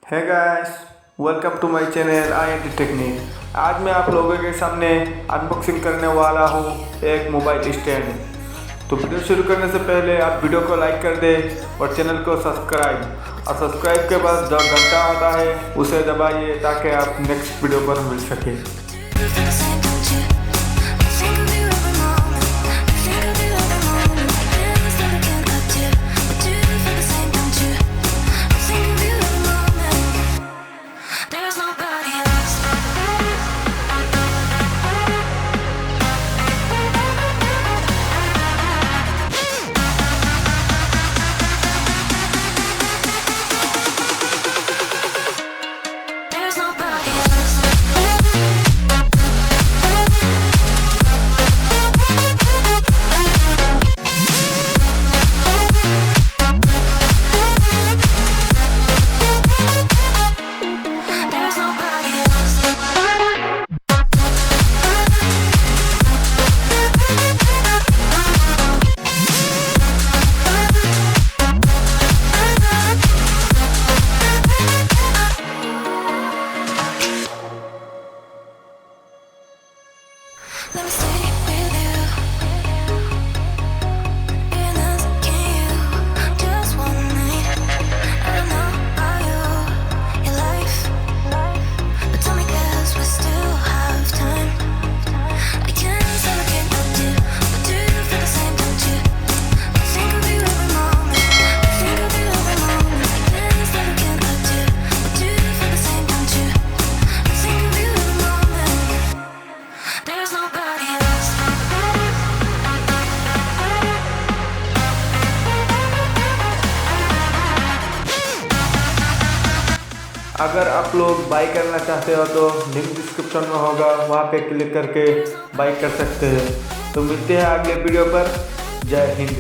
है guys, welcome to my channel IND technique. आज मैं आप लोगों के सामने अनबॉक्सिंग करने वाला हूँ एक मोबाइल स्टैंड। तो वीडियो शुरू करने से पहले आप वीडियो को लाइक कर दें और चैनल को सब्सक्राइब, और सब्सक्राइब के बाद जो घंटा होता है उसे दबाइए ताकि आप नेक्स्ट वीडियो पर मिल सके। Let me stay with you. Being asking you just one night. I don't know about you, your life, but tell me 'cause we still have time. I can't say I can't help you, but do you feel the same, don't you? I think of you every moment. I think of you every moment. Can't say I can't help you, but do you feel the same, don't you? I think of you every moment. There's nobody else. अगर आप लोग by करना चाहते हो तो link description में होगा, वहाँ पे क्लिक करके बाई कर सकते हैं। तो मिलते हैं अगले वीडियो पर। जय हिंद।